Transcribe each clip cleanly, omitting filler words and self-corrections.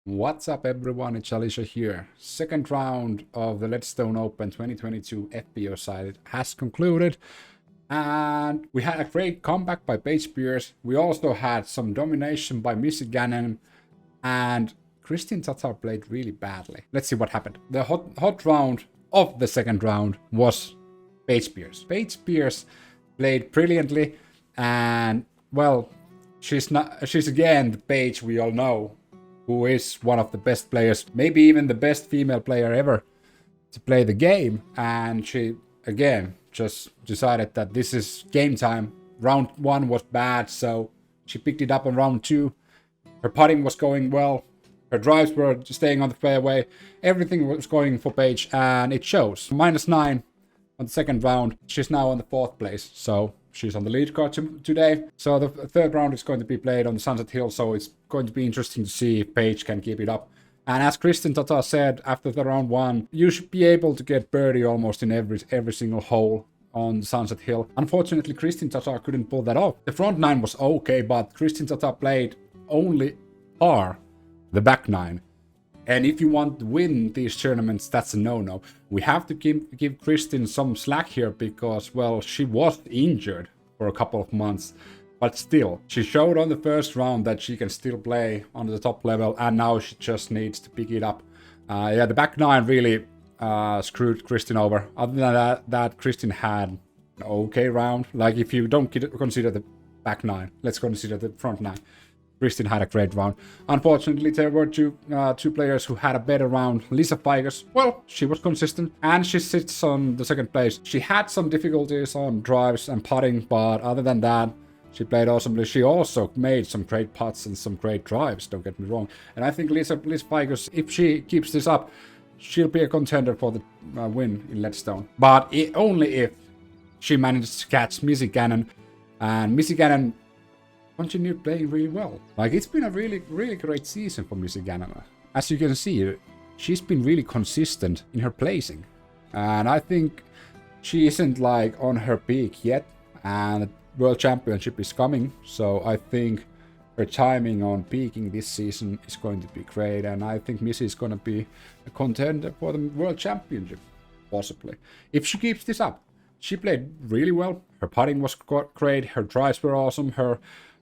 What's up everyone, it's Alicia here. Second round of the Ledgestone Open 2022 FPO side has concluded. And we had a great comeback by Paige Pierce. We also had some domination by Missy Gannon. And Kristin Tattar played really badly. Let's see what happened. The hot round of the second round was Paige Pierce. Paige Pierce played brilliantly. And, well, she's again the Paige we all know, who is one of the best players, maybe even the best female player ever to play the game. And she, again, just decided that this is game time. Round one was bad, so she picked it up on round two. Her putting was going well. Her drives were staying on the fairway. Everything was going for Paige, and it shows. -9 on the second round. She's now on the fourth place, so she's on the lead card today. So the third round is going to be played on the Sunset Hill, so it's going to be interesting to see if Paige can keep it up. And as Kristin Tattar said after the round one, you should be able to get birdie almost in every single hole on Sunset Hill. Unfortunately, Kristin Tattar couldn't pull that off. The front nine was okay, but Kristin Tattar played only par the back nine. And if you want to win these tournaments, that's a no-no. We have to give Kristin some slack here because, well, she was injured for a couple of months. But still, she showed on the first round that she can still play on the top level, and now she just needs to pick it up. Yeah, the back nine really screwed Kristin over. Other than that, Kristin had an okay round. Like, if you don't consider the back nine, let's consider the front nine. Kristin had a great round. Unfortunately, there were two players who had a better round. LisaFajkus, well, she was consistent, and she sits on the second place. She had some difficulties on drives and putting, but other than that, she played awesomely. She also made some great putts and some great drives, don't get me wrong. And I think LisaFajkus, if she keeps this up, she'll be a contender for the win in Ledgestone. But only if she manages to catch Missy Gannon. And Missy Gannon continued playing really well. Like, it's been a really great season for Missy Gannon. As you can see, she's been really consistent in her placing. And I think she isn't like on her peak yet. And the World Championship is coming. So I think her timing on peaking this season is going to be great. And I think Missy is going to be a contender for the World Championship, possibly. If she keeps this up. She played really well. Her putting was great. Her drives were awesome. Her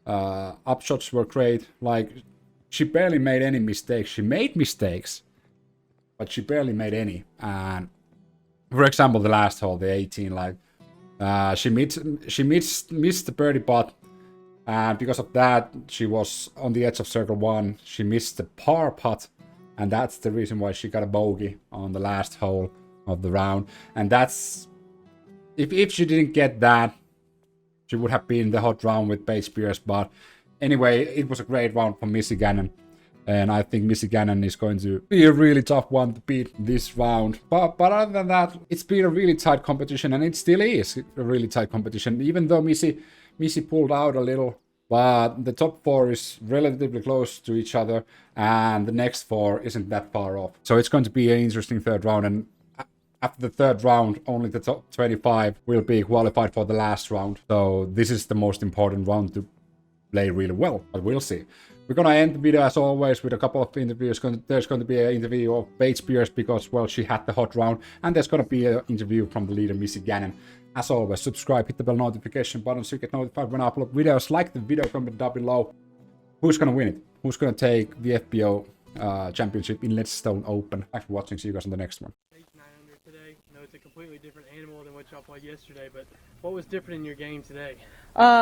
upshots were great. Like, she barely made any mistakes. She made mistakes, but she barely made any. And for example, the last hole, the 18, like she missed the birdie putt, and because of that, she was on the edge of circle one. She missed the par putt, and that's the reason why she got a bogey on the last hole of the round. And that's if she didn't get that, she would have been in the hot round with Paige Pierce. But anyway, it was a great round for Missy Gannon. And I think Missy Gannon is going to be a really tough one to beat this round. But other than that, it's been a really tight competition. And it still is a really tight competition. Even though Missy pulled out a little. But the top four is relatively close to each other. And the next four isn't that far off. So it's going to be an interesting third round. And after the third round, only the top 25 will be qualified for the last round. So this is the most important round to play really well, but we'll see. We're gonna end the video as always with a couple of interviews. There's going to be an interview of Paige Pierce because, well, she had the hot round. And there's going to be an interview from the leader, Missy Gannon. As always, subscribe, hit the bell notification button so you get notified when I upload videos. Like the video, comment down below. Who's gonna win it? Who's gonna take the FPO Championship in Ledgestone Open? Thanks for watching. See you guys on the next one. Today. I know it's a completely different animal than what y'all played yesterday, but what was different in your game today?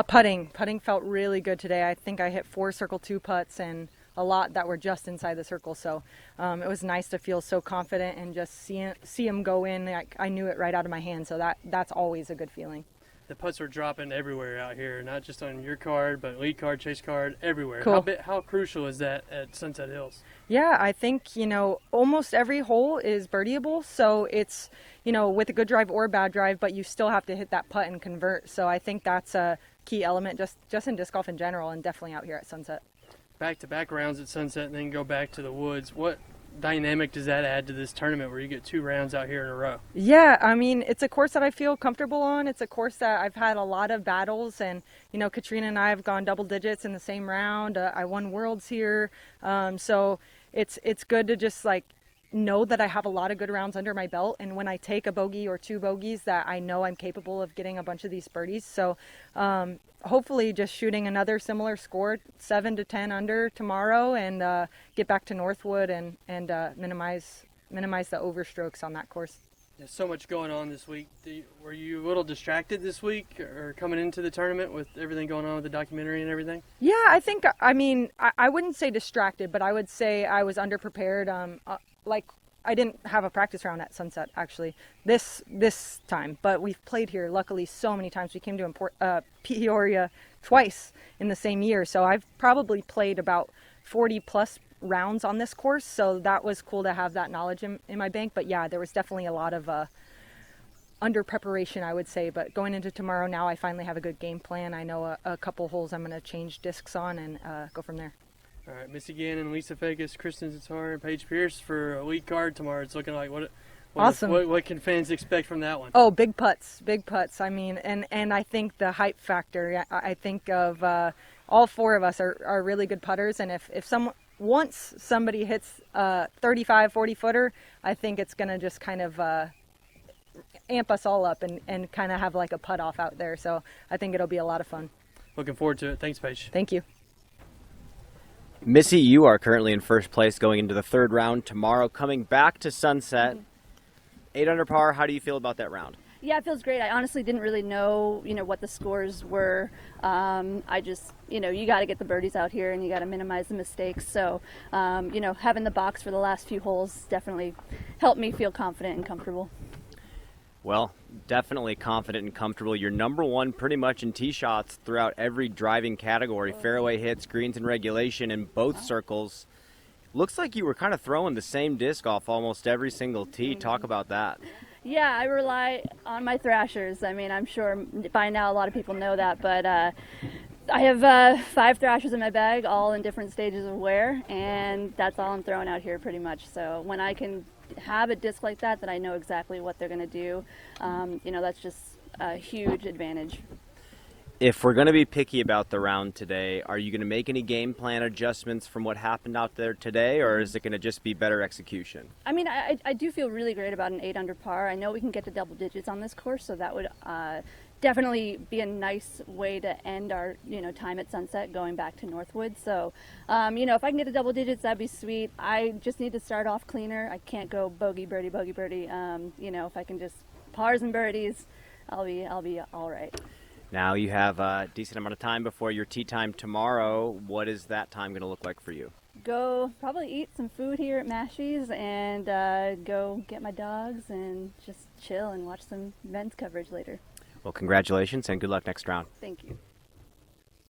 Putting felt really good today. I think I hit 4 circle 2 putts and a lot that were just inside the circle. So it was nice to feel so confident and just see them go in. I knew it right out of my hand. So that's always a good feeling. The putts were dropping everywhere out here, not just on your card, but lead card, chase card, everywhere. Cool. How crucial is that at Sunset Hills? Yeah, I think, almost every hole is birdieable. So it's, with a good drive or a bad drive, but you still have to hit that putt and convert. So I think that's a key element just in disc golf in general, and definitely out here at Sunset. Back-to-back rounds at Sunset and then go back to the woods. What dynamic does that add to this tournament where you get 2 rounds out here in a row? Yeah, I mean, it's a course that I feel comfortable on. It's a course that I've had a lot of battles, and Katrina and I have gone double digits in the same round. I won worlds here, so it's good to just like know that I have a lot of good rounds under my belt, and when I take a bogey or 2 bogeys, that I know I'm capable of getting a bunch of these birdies. So hopefully just shooting another similar score, 7 to 10 under tomorrow, and get back to Northwood and minimize the overstrokes on that course. There's so much going on this week. Were you a little distracted this week or coming into the tournament with everything going on with the documentary and everything? Yeah, I mean, I wouldn't say distracted, but I would say I was underprepared. Like, I didn't have a practice round at Sunset, actually, this time. But we've played here, luckily, so many times. We came to Peoria twice in the same year. So I've probably played about 40-plus rounds on this course. So that was cool to have that knowledge in my bank. But, yeah, there was definitely a lot of under preparation, I would say. But going into tomorrow now, I finally have a good game plan. I know a couple holes I'm going to change discs on and go from there. All right, Missy Gannon, LisaFajkus, Kristin Tattar, and Paige Pierce for a lead card tomorrow. It's looking like awesome. What can fans expect from that one? Oh, big putts. I mean, and I think the hype factor. I think of all 4 of us are really good putters, and if once somebody hits a 35, 40 footer, I think it's gonna just kind of amp us all up and kind of have like a putt off out there. So I think it'll be a lot of fun. Looking forward to it. Thanks, Paige. Thank you. Missy, you are currently in first place going into the 3rd round tomorrow, coming back to Sunset. 8 under par, how do you feel about that round? Yeah, it feels great. I honestly didn't really know, what the scores were. I just, you got to get the birdies out here and you got to minimize the mistakes. So, having the box for the last few holes definitely helped me feel confident and comfortable. Well, definitely confident and comfortable. You're number 1 pretty much in tee shots throughout every driving category, fairway hits, greens, and regulation in both circles. Looks like you were kind of throwing the same disc off almost every single tee. Talk about that. Yeah, I rely on my thrashers. I mean, I'm sure by now a lot of people know that, but I have 5 thrashers in my bag, all in different stages of wear, and that's all I'm throwing out here pretty much. So when I can have a disc like that I know exactly what they're going to do, that's just a huge advantage. If we're going to be picky about the round today, are you going to make any game plan adjustments from what happened out there today, or is it going to just be better execution? I mean, I do feel really great about an 8 under par. I know we can get to double digits on this course, so that would definitely be a nice way to end our time at Sunset going back to Northwood. So if I can get to double digits, that'd be sweet. I just need to start off cleaner. I can't go bogey birdie bogey birdie. If I can just pars and birdies, I'll be all right. Now you have a decent amount of time before your tee time tomorrow. What is that time going to look like for you? Go probably eat some food here at Mashie's and go get my dogs and just chill and watch some men's coverage later. Well, congratulations and good luck next round. Thank you.